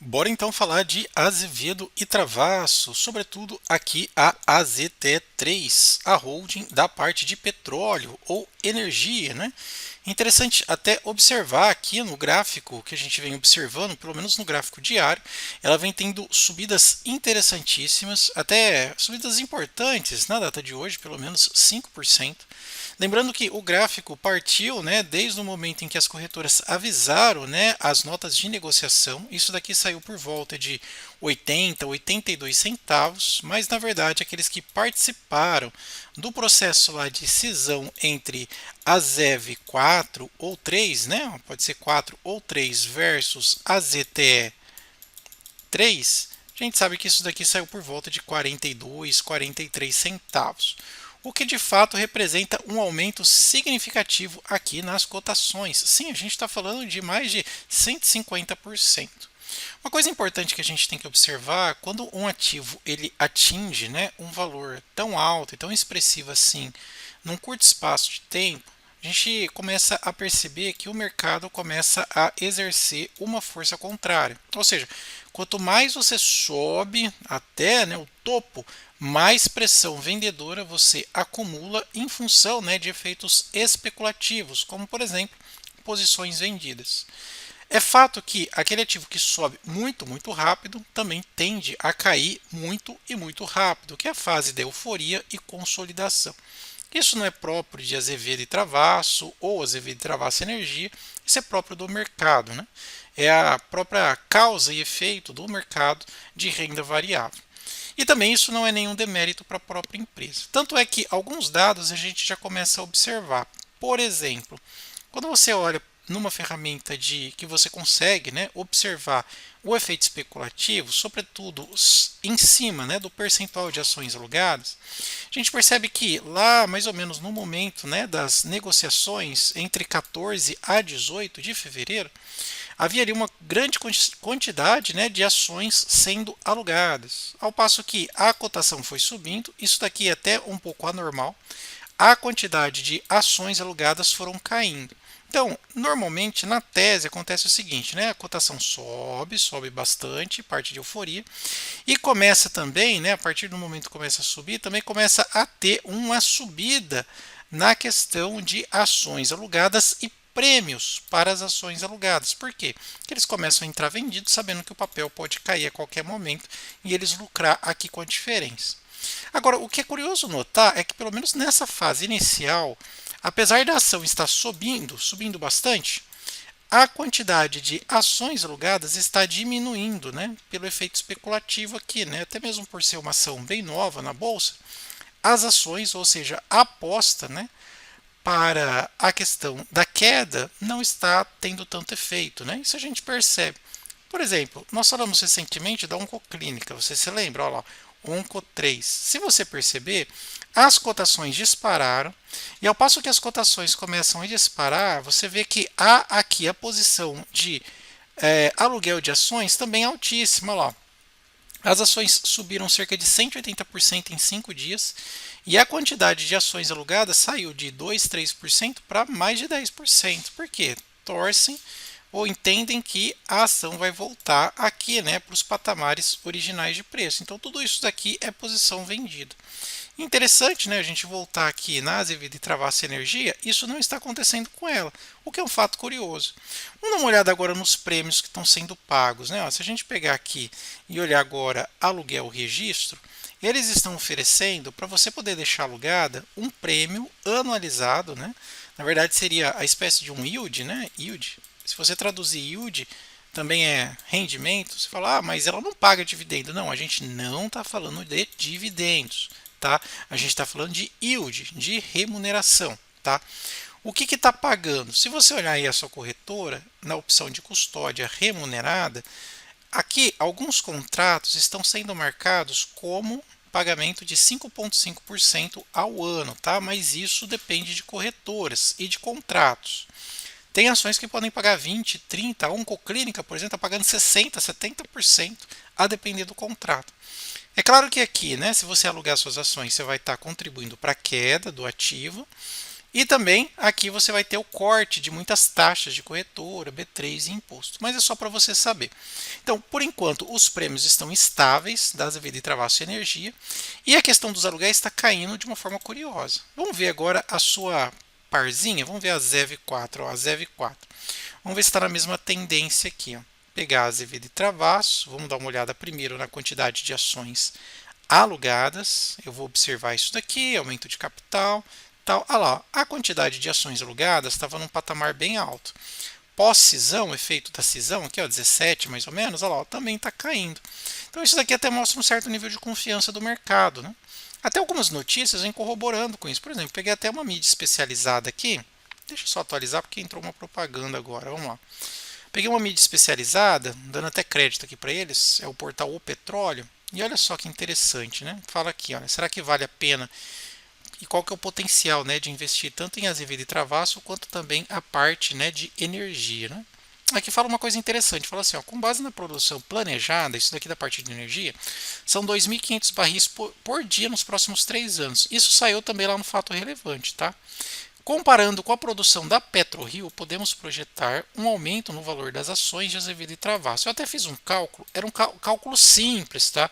Bora então falar de Azevedo e Travassos, sobretudo aqui a AZT3, a holding da parte de petróleo ou energia, né? Interessante até observar aqui no gráfico que a gente vem observando, pelo menos no gráfico diário, ela vem tendo subidas interessantíssimas, até subidas importantes na data de hoje, pelo menos 5%. Lembrando que o gráfico partiu, né, desde o momento em que as corretoras avisaram, né, as notas de negociação. Isso daqui saiu por volta de 80, 82 centavos, mas na verdade aqueles que participaram do processo lá de cisão entre a ZEV 4 ou 3, né, pode ser 4 ou 3 versus a ZTE 3, a gente sabe que isso daqui saiu por volta de 42, 43 centavos, o que de fato representa um aumento significativo aqui nas cotações. Sim, a gente está falando de mais de 150%. Uma coisa importante que a gente tem que observar, quando um ativo ele atinge, né, um valor tão alto e tão expressivo assim, num curto espaço de tempo, a gente começa a perceber que o mercado começa a exercer uma força contrária. Ou seja, quanto mais você sobe até, né, o topo, mais pressão vendedora você acumula em função, né, de efeitos especulativos, como por exemplo posições vendidas. É fato que aquele ativo que sobe muito, muito rápido também tende a cair muito e muito rápido, que é a fase da euforia e consolidação. Isso não é próprio de Azevedo e Travasso ou Azevedo e Travasso Energia, isso é próprio do mercado, né? É a própria causa e efeito do mercado de renda variável. E também isso não é nenhum demérito para a própria empresa. Tanto é que alguns dados a gente já começa a observar. Por exemplo, quando você olha numa ferramenta de que você consegue, né, observar o efeito especulativo, sobretudo em cima, né, do percentual de ações alugadas, a gente percebe que lá, mais ou menos no momento, né, das negociações entre 14 a 18 de fevereiro, havia ali uma grande quantidade, né, de ações sendo alugadas. Ao passo que a cotação foi subindo, isso daqui é até um pouco anormal, a quantidade de ações alugadas foram caindo. Então, normalmente na tese acontece o seguinte, né? A cotação sobe, sobe bastante, parte de euforia, e começa também, né, a partir do momento que começa a subir, também começa a ter uma subida na questão de ações alugadas e prêmios para as ações alugadas. Por quê? Porque eles começam a entrar vendidos sabendo que o papel pode cair a qualquer momento e eles lucrar aqui com a diferença. Agora, o que é curioso notar é que, pelo menos nessa fase inicial, apesar da ação estar subindo, subindo bastante, a quantidade de ações alugadas está diminuindo, né? Pelo efeito especulativo aqui, né? Até mesmo por ser uma ação bem nova na bolsa, as ações, ou seja, a aposta, né, para a questão da queda não está tendo tanto efeito, né? Isso a gente percebe. Por exemplo, nós falamos recentemente da Oncoclínica, você se lembra? Olha lá, Onco 3. Se você perceber, as cotações dispararam, e ao passo que as cotações começam a disparar, você vê que há aqui a posição de aluguel de ações também altíssima. Olha lá. As ações subiram cerca de 180% em 5 dias e a quantidade de ações alugadas saiu de 2, 3% para mais de 10%. Por quê? Torcem ou entendem que a ação vai voltar aqui, né, para os patamares originais de preço. Então tudo isso daqui é posição vendida. Interessante, né, a gente voltar aqui na Azevedo e Travassos Energia, isso não está acontecendo com ela, o que é um fato curioso. Vamos dar uma olhada agora nos prêmios que estão sendo pagos, né? Ó, se a gente pegar aqui e olhar agora aluguel registro, eles estão oferecendo para você poder deixar alugada um prêmio anualizado, né? Na verdade seria a espécie de um yield, né? Yield. Se você traduzir yield, também é rendimento, você fala, ah, mas ela não paga dividendo. Não, a gente não está falando de dividendos, tá? A gente está falando de yield, de remuneração, tá? O que está pagando? Se você olhar aí a sua corretora, na opção de custódia remunerada, aqui alguns contratos estão sendo marcados como pagamento de 5,5% ao ano, tá? Mas isso depende de corretoras e de contratos. Tem ações que podem pagar 20, 30, a Oncoclínica, por exemplo, está pagando 60, 70%, a depender do contrato. É claro que aqui, né, se você alugar suas ações, você vai estar contribuindo para a queda do ativo, E também aqui você vai ter o corte de muitas taxas de corretora, B3 e imposto, mas é só para você saber. Então, por enquanto, os prêmios estão estáveis da Azevedo e Travassos Energia e a questão dos aluguéis está caindo de uma forma curiosa. Vamos ver agora a sua parzinha, vamos ver a ZEV4, ó, a ZEV4. Vamos ver se está na mesma tendência aqui. Ó. Pegar a Azevedo e Travassos, vamos dar uma olhada primeiro na quantidade de ações alugadas. Eu vou observar isso daqui, aumento de capital, tal. Ah lá, a quantidade de ações alugadas estava num patamar bem alto. Pós-cisão, efeito da cisão, aqui ó, 17 mais ou menos, olha lá, também está caindo. Então isso daqui até mostra um certo nível de confiança do mercado. Né? Até algumas notícias vêm corroborando com isso. Por exemplo, peguei até uma mídia especializada aqui. Deixa eu só atualizar porque entrou uma propaganda agora. Vamos lá. Peguei uma mídia especializada, dando até crédito aqui para eles, é o portal O Petróleo. E olha só que interessante, né? Fala aqui, olha, será que vale a pena e qual que é o potencial, né, de investir tanto em Azevedo e Travasso quanto também a parte, né, de energia, né? Aqui fala uma coisa interessante, fala assim, ó, com base na produção planejada, isso daqui da parte de energia, são 2.500 barris por dia nos próximos 3 anos. Isso saiu também lá no fato relevante, tá? Comparando com a produção da PetroRio, podemos projetar um aumento no valor das ações de Azevedo e Travassos. Eu até fiz um cálculo, era um cálculo simples, tá?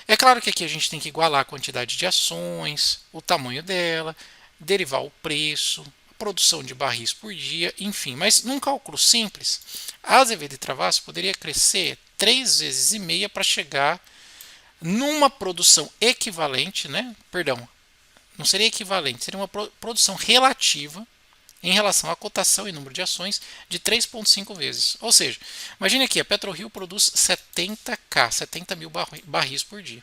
É claro que aqui a gente tem que igualar a quantidade de ações, o tamanho dela, derivar o preço, a produção de barris por dia, enfim. Mas num cálculo simples, a Azevedo e Travassos poderia crescer 3,5 vezes para chegar numa produção equivalente, né? Perdão, não seria equivalente, seria uma produção relativa em relação à cotação e número de ações de 3,5 vezes. Ou seja, imagine aqui, a PetroRio produz 70 mil barris por dia.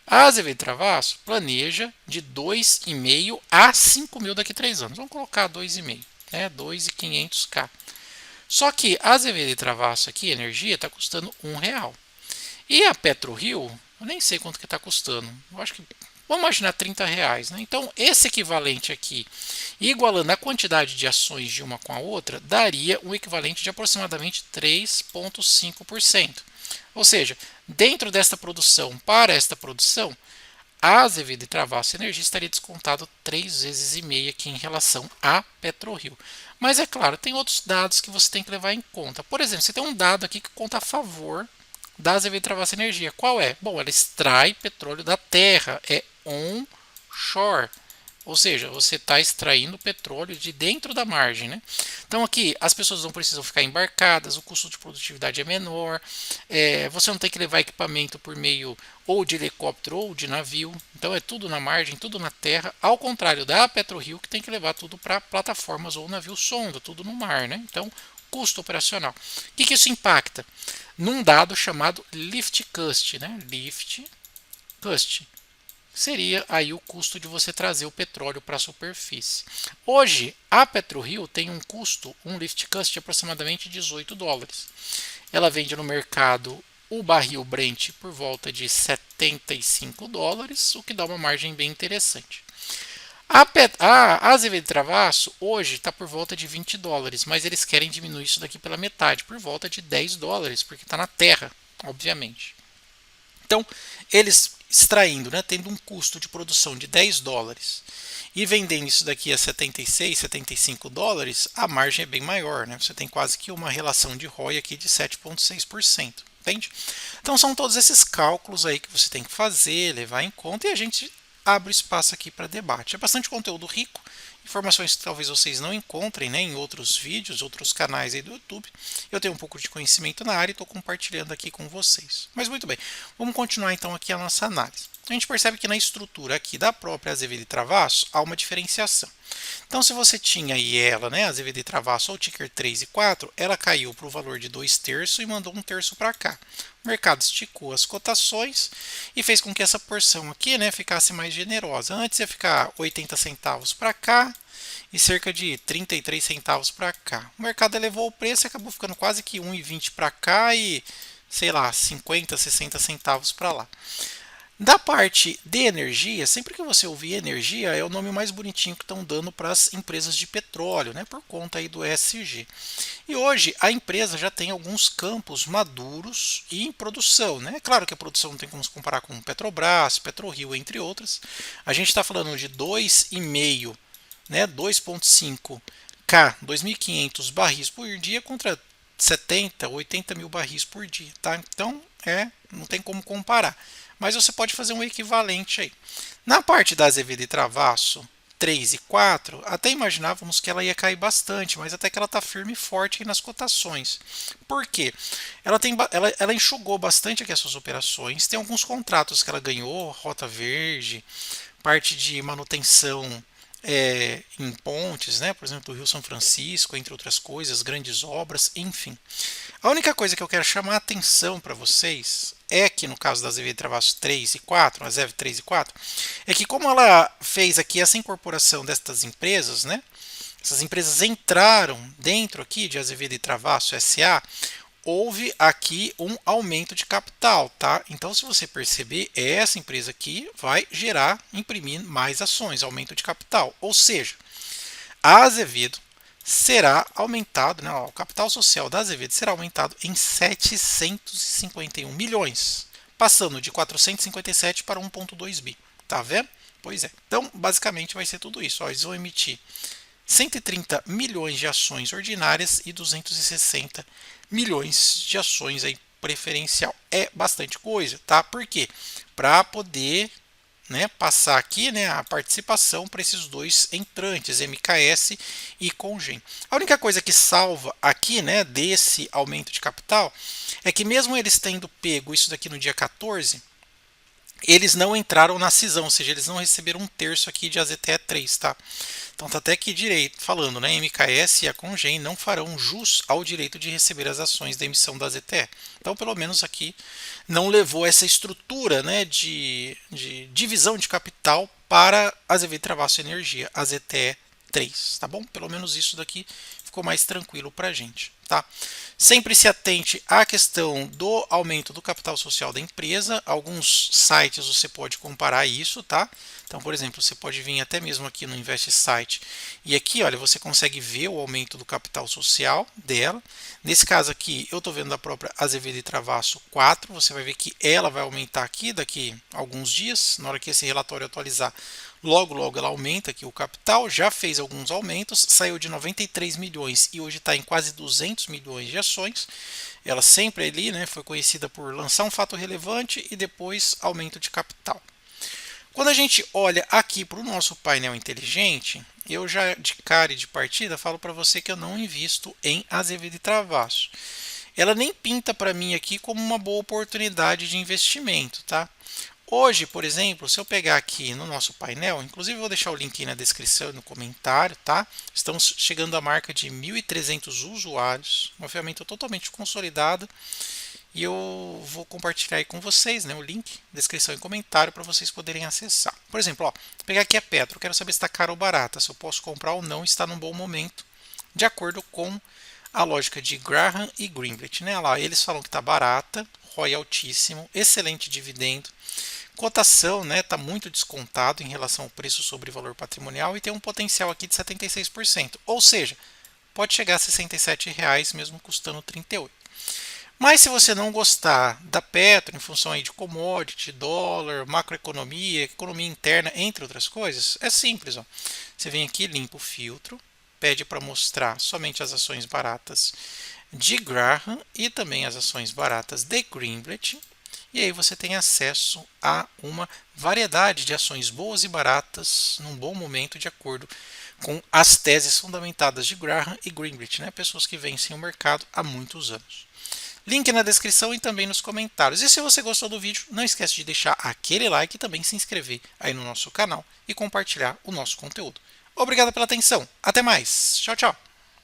A Azevedo Travassos planeja de 2,5 a 5 mil daqui a 3 anos. Vamos colocar 2,5, né? 2.500k. Só que a Azevedo Travassos aqui, energia, está custando R$ 1. E a PetroRio, eu nem sei quanto que está custando. Eu acho que vamos imaginar R$ 30, né? Então, esse equivalente aqui, igualando a quantidade de ações de uma com a outra, daria um equivalente de aproximadamente 3,5%. Ou seja, dentro desta produção, para esta produção, a Azevedo e Travassos Energia estaria descontado 3,5 vezes aqui em relação à PetroRio. Mas é claro, tem outros dados que você tem que levar em conta. Por exemplo, você tem um dado aqui que conta a favor da Azevedo Travassos Energia. Qual é? Bom, ela extrai petróleo da terra, é onshore. Ou seja, você está extraindo petróleo de dentro da margem. Né? Então aqui as pessoas não precisam ficar embarcadas, o custo de produtividade é menor, você não tem que levar equipamento por meio ou de helicóptero ou de navio. Então é tudo na margem, tudo na terra, ao contrário da PetroRio que tem que levar tudo para plataformas ou navio sonda, tudo no mar. Né? Então, custo operacional. O que isso impacta? Num dado chamado lift cost. Né? Lift cost seria aí o custo de você trazer o petróleo para a superfície. Hoje, a PetroRio tem um custo, um lift cost de aproximadamente $18. Ela vende no mercado o barril Brent por volta de $75, o que dá uma margem bem interessante. A Azevedo Travassos hoje está por volta de $20, mas eles querem diminuir isso daqui pela metade, por volta de $10, porque está na terra, obviamente. Então, eles extraindo, né, tendo um custo de produção de $10 e vendendo isso daqui a 76, $75, a margem é bem maior. Né? Você tem quase que uma relação de ROI aqui de 7,6%. Entende? Então, são todos esses cálculos aí que você tem que fazer, levar em conta, e a gente abre espaço aqui para debate. É bastante conteúdo rico, informações que talvez vocês não encontrem, né, em outros vídeos, outros canais aí do YouTube. Eu tenho um pouco de conhecimento na área e estou compartilhando aqui com vocês. Mas muito bem, vamos continuar então aqui a nossa análise. A gente percebe que na estrutura aqui da própria Azevedo e Travassos há uma diferenciação. Então, se você tinha aí ela, né, Azevedo e Travassos, ou ticker 3 e 4, ela caiu para o valor de 2/3 e mandou 1/3 para cá. O mercado esticou as cotações e fez com que essa porção aqui, né, ficasse mais generosa. Antes ia ficar 80 centavos para cá e cerca de 33 centavos para cá. O mercado elevou o preço e acabou ficando quase que 1,20 para cá e, sei lá, 50, 60 centavos para lá. Da parte de energia, sempre que você ouvir energia, é o nome mais bonitinho que estão dando para as empresas de petróleo, né, por conta aí do ESG. E hoje a empresa já tem alguns campos maduros e em produção. Né? É claro que a produção não tem como se comparar com Petrobras, PetroRio, entre outras. A gente está falando de 2,5 né, 2,5K, 2.500 barris por dia contra 70, 80 mil barris por dia, tá? Então, não tem como comparar. Mas você pode fazer um equivalente aí. Na parte da Azevedo e Travasso 3 e 4, até imaginávamos que ela ia cair bastante, mas até que ela está firme e forte aí nas cotações. Por quê? Ela enxugou bastante aqui as suas operações, tem alguns contratos que ela ganhou, Rota Verde, parte de manutenção em pontes, né? Por exemplo, do Rio São Francisco, entre outras coisas, grandes obras, enfim. A única coisa que eu quero chamar a atenção para vocês é que no caso da Azevedo Travassos 3 e 4, a ZEV 3 e 4, é que como ela fez aqui essa incorporação destas empresas, né? Essas empresas entraram dentro aqui de Azevedo e Travasso SA, houve aqui um aumento de capital, tá? Então, se você perceber, essa empresa aqui vai gerar, imprimir mais ações, aumento de capital. Ou seja, a Azevedo será aumentado, né, o capital social da Azevedo será aumentado em 751 milhões, passando de 457 para 1,2 bi. Tá vendo? Pois é. Então, basicamente, vai ser tudo isso. Ó, eles vão emitir 130 milhões de ações ordinárias e 260 milhões de ações aí preferencial. É bastante coisa, tá? Por quê? Para poder, né, passar aqui, né, a participação para esses dois entrantes, MKS e Congen. A única coisa que salva aqui, né, desse aumento de capital é que mesmo eles tendo pego isso daqui no dia 14, eles não entraram na cisão, ou seja, eles não receberam um terço aqui de AZTE3, tá? Então tá até aqui direito falando, né? MKS e a Congen não farão jus ao direito de receber as ações da emissão da AZTE. Então, pelo menos aqui não levou essa estrutura, né, de divisão de capital para a Azevedo Travasso Energia, a ZTE 3, tá bom? Pelo menos isso daqui ficou mais tranquilo para a gente, tá? Sempre se atente à questão do aumento do capital social da empresa. Alguns sites você pode comparar isso, tá? Então, por exemplo, você pode vir até mesmo aqui no Invest Site e aqui, olha, você consegue ver o aumento do capital social dela. Nesse caso aqui, eu estou vendo da própria Azevedo e Travasso 4, você vai ver que ela vai aumentar aqui daqui a alguns dias, na hora que esse relatório atualizar, logo logo ela aumenta aqui o capital, já fez alguns aumentos, saiu de 93 milhões e hoje está em quase 200 milhões de ações. Ela sempre ali, né, foi conhecida por lançar um fato relevante e depois aumento de capital. Quando a gente olha aqui para o nosso painel inteligente, eu já de cara e de partida falo para você que eu não invisto em Azevedo e Travasso. Ela nem pinta para mim aqui como uma boa oportunidade de investimento, tá? Hoje, por exemplo, se eu pegar aqui no nosso painel, inclusive vou deixar o link aí na descrição e no comentário, tá? Estamos chegando à marca de 1.300 usuários, uma ferramenta totalmente consolidada. E eu vou compartilhar aí com vocês, né, o link, descrição e comentário para vocês poderem acessar. Por exemplo, ó, vou pegar aqui a Petro, quero saber se está cara ou barata, se eu posso comprar ou não, está num bom momento, de acordo com a lógica de Graham e Greenblatt, né? Lá, eles falam que está barata, ROI altíssimo, excelente dividendo, cotação, né, está muito descontado em relação ao preço sobre valor patrimonial e tem um potencial aqui de 76%, ou seja, pode chegar a R$ 67 mesmo custando 38. Mas se você não gostar da Petro, em função aí de commodity, dólar, macroeconomia, economia interna, entre outras coisas, é simples. Ó. Você vem aqui, limpa o filtro, pede para mostrar somente as ações baratas de Graham e também as ações baratas de Greenblatt. E aí você tem acesso a uma variedade de ações boas e baratas num bom momento, de acordo com as teses fundamentadas de Graham e Greenblatt, né? Pessoas que vencem o mercado há muitos anos. Link na descrição e também nos comentários. E se você gostou do vídeo, não esquece de deixar aquele like e também se inscrever aí no nosso canal e compartilhar o nosso conteúdo. Obrigado pela atenção. Até mais. Tchau, tchau.